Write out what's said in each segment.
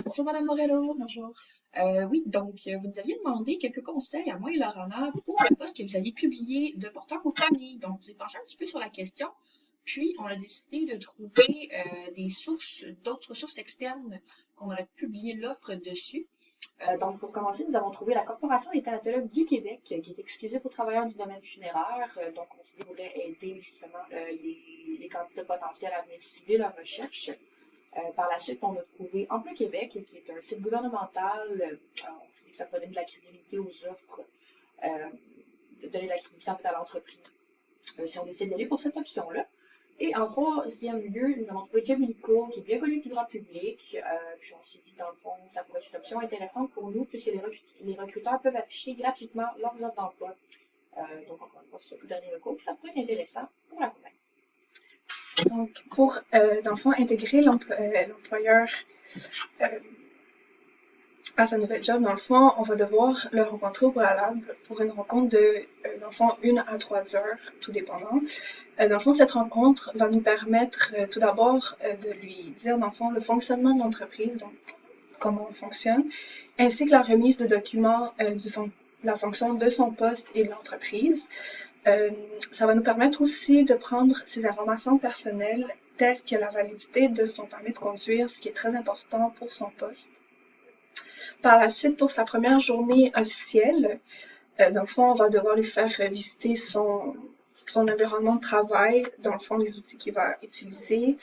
Bonjour Madame Morello. Bonjour. Oui, vous nous aviez demandé quelques conseils à moi et Laurana pour le post que vous aviez publié de porteur aux familles. Donc, vous avez penché un petit peu sur la question, puis on a décidé de trouver d'autres sources externes qu'on aurait publié l'offre dessus. Donc, pour commencer, nous avons trouvé la Corporation des thanatologues du Québec, qui est exclusive aux travailleurs du domaine funéraire. Donc, on s'est dit voulait aider justement les candidats potentiels à venir cibler leur recherche. Par la suite, on a trouvé Emploi Québec, qui est un site gouvernemental. On s'est dit que ça peut donner de la crédibilité aux offres, euh, de donner de la crédibilité en fait, à l'entreprise, si on décide d'aller pour cette option-là. Et en troisième lieu, nous avons trouvé Jobilico, qui est bien connu du grand public. Puis on s'est dit, dans le fond, ça pourrait être une option intéressante pour nous, puisque les recruteurs peuvent afficher gratuitement leurs offres d'emploi. Donc, encore une fois, c'est le dernier recours. Ça pourrait être intéressant pour la compagnie. Donc, pour, dans le fond, intégrer l'employeur euh, à sa nouvelle job, dans le fond, on va devoir le rencontrer au préalable pour une rencontre dans le fond, 1 à 3 heures, tout dépendant. Dans le fond, cette rencontre va nous permettre tout d'abord de lui dire, dans le fond, le fonctionnement de l'entreprise, donc comment on fonctionne, ainsi que la remise de documents la fonction de son poste et de l'entreprise. Ça va nous permettre aussi de prendre ses informations personnelles telles que la validité de son permis de conduire, ce qui est très important pour son poste. Par la suite, pour sa première journée officielle, dans le fond, on va devoir lui faire visiter son environnement de travail, dans le fond, les outils qu'il va utiliser,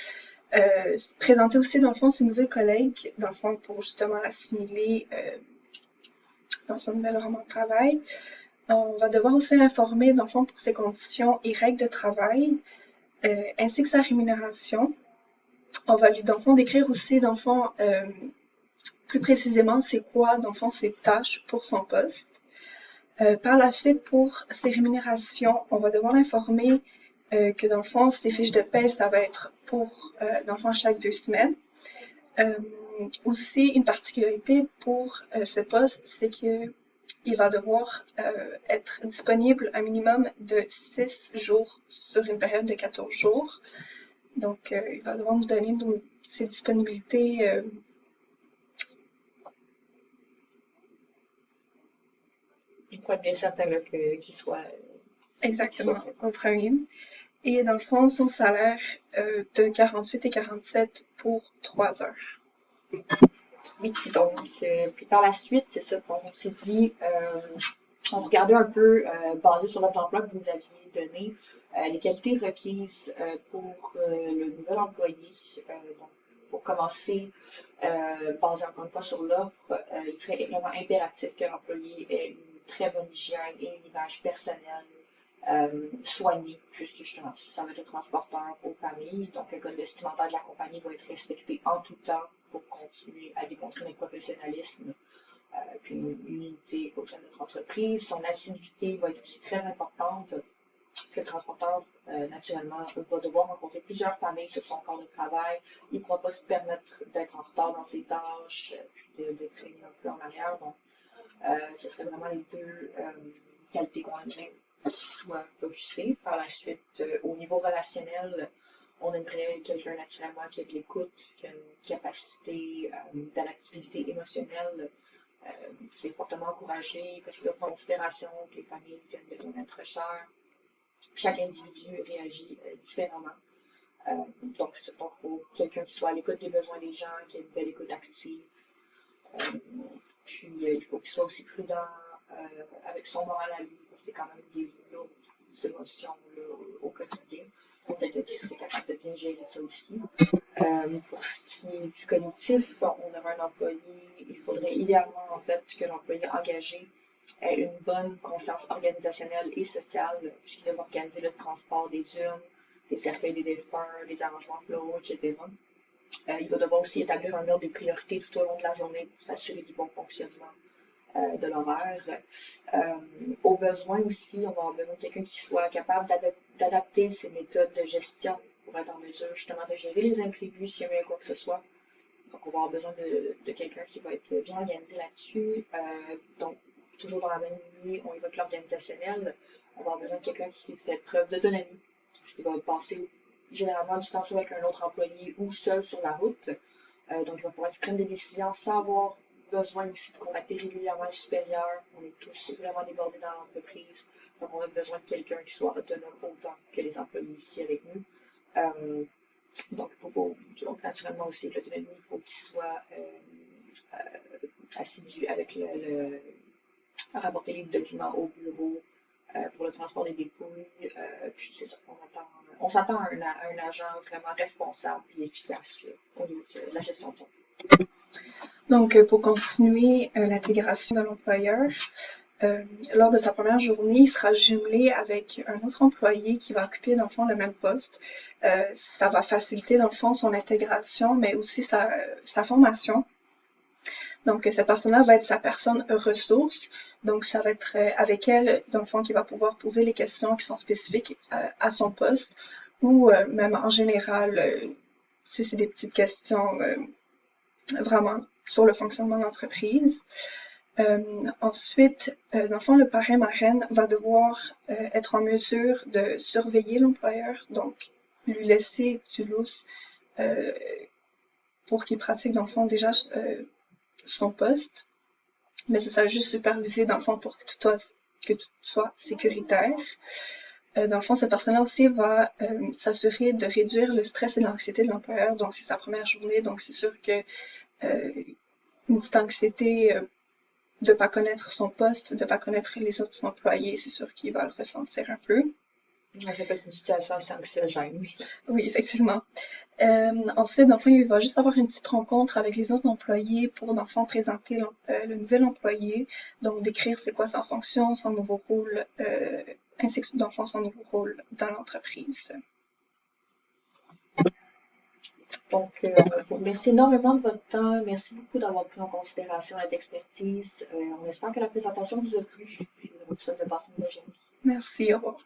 présenter aussi, dans le fond, ses nouveaux collègues, dans le fond, pour justement l'assimiler dans son nouvel environnement de travail. On va devoir aussi l'informer, dans le fond, pour ses conditions et règles de travail, ainsi que sa rémunération. On va lui, dans le fond, décrire aussi, dans le fond, plus précisément, c'est quoi, dans le fond, ses tâches pour son poste. Par la suite, pour ses rémunérations, on va devoir l'informer que, dans le fond, ses fiches de paie, ça va être dans le fond, chaque 2 semaines. Aussi, une particularité pour ce poste, c'est que il va devoir être disponible un minimum de 6 jours sur une période de 14 jours. Donc, il va devoir nous donner ses disponibilités. Il faut être bien certain qu'il soit Exactement, au premier. Et dans le fond, son salaire de 48 et 47 pour 3 heures. Oui, puis par la suite, c'est ça qu'on s'est dit, on regardait un peu, basé sur l'offre d'emploi que vous aviez donné, les qualités requises pour le nouvel employé. Donc, pour commencer, basé encore une fois sur l'offre, il serait vraiment impératif que l'employé ait une très bonne hygiène et une image personnelle soigné, puisque justement, ça va être le transporteur aux familles. Donc, le code vestimentaire de la compagnie va être respecté en tout temps pour continuer à démontrer notre professionnalisme, puis une unité au sein de notre entreprise. Son assiduité va être aussi très importante. Le transporteur, naturellement, va devoir rencontrer plusieurs familles sur son corps de travail. Il ne pourra pas se permettre d'être en retard dans ses tâches, puis de traîner un peu en arrière. Donc, ce serait vraiment les deux qualités qu'on aimerait qui soit focusé. Par la suite, au niveau relationnel, on aimerait quelqu'un naturellement qui a de l'écoute, qui a une capacité d'adaptabilité émotionnelle. C'est fortement encouragé parce qu'il y a considération que les familles viennent de nous être chères. Chaque individu réagit différemment. Donc, c'est pour quelqu'un qui soit à l'écoute des besoins des gens, qui ait une belle écoute active. Puis, il faut qu'il soit aussi prudent avec son moral à lui, parce que c'est quand même des lourdes émotions là, au quotidien. Donc, quelqu'un qui serait capable de bien gérer ça aussi. Pour ce qui est du cognitif, on aurait un employé, il faudrait idéalement en fait que l'employé engagé ait une bonne conscience organisationnelle et sociale, puisqu'il doit organiser le transport des urnes, des cercueils des défunts, des arrangements floraux, etc. Il va devoir aussi établir un ordre de priorité tout au long de la journée pour s'assurer du bon fonctionnement de l'horaire. Au besoin aussi, on va avoir besoin de quelqu'un qui soit capable d'adapter ses méthodes de gestion pour être en mesure justement de gérer les imprévus s'il y a quoi que ce soit. Donc, on va avoir besoin de quelqu'un qui va être bien organisé là-dessus. Donc, toujours dans la même lignée, on évoque l'organisationnel. On va avoir besoin de quelqu'un qui fait preuve d'autonomie, puisqu'il va passer généralement du temps soit avec un autre employé ou seul sur la route. Donc, il va falloir qu'ils prennent des décisions sans avoir besoin aussi de contacter régulièrement le supérieur. On est tous vraiment débordés dans l'entreprise. Donc, on a besoin de quelqu'un qui soit autonome autant que les employés ici avec nous. Donc, naturellement aussi, l'autonomie, il faut qu'il soit assidu avec rapporter les documents au bureau pour le transport des dépouilles. Puis c'est ça, on s'attend à un agent vraiment responsable et efficace là, au niveau de la gestion de santé. Donc, pour continuer l'intégration de l'employeur, lors de sa première journée, il sera jumelé avec un autre employé qui va occuper, dans le fond, le même poste. Ça va faciliter, dans le fond, son intégration, mais aussi sa formation. Donc, cette personne-là va être sa personne ressource. Donc, ça va être avec elle, dans le fond, qu'il va pouvoir poser les questions qui sont spécifiques à son poste ou même en général, si c'est des petites questions vraiment sur le fonctionnement de l'entreprise. Ensuite, dans le fond, le parrain-marraine va devoir être en mesure de surveiller l'employeur, donc lui laisser du lousse pour qu'il pratique, dans le fond, déjà son poste, mais c'est ça, juste superviser, dans le fond, pour que tout soit sécuritaire. Dans le fond, cette personne-là aussi va s'assurer de réduire le stress et l'anxiété de l'employeur, donc c'est sa première journée, donc c'est sûr que une petite anxiété de ne pas connaître son poste, de ne pas connaître les autres employés, c'est sûr qu'il va le ressentir un peu. Ça peut être une situation assez anxiogène, oui. Oui, effectivement. Ensuite, dans le fond, il va juste avoir une petite rencontre avec les autres employés pour, dans le fond, présenter le nouvel employé, donc décrire c'est quoi sa fonction, son nouveau rôle, ainsi que, dans le fond, son nouveau rôle dans l'entreprise. Donc, je vous remercie énormément de votre temps. Merci beaucoup d'avoir pris en considération notre expertise. On espère que la présentation vous a plu. Je vous souhaite de passer une bonne journée. Merci, au revoir.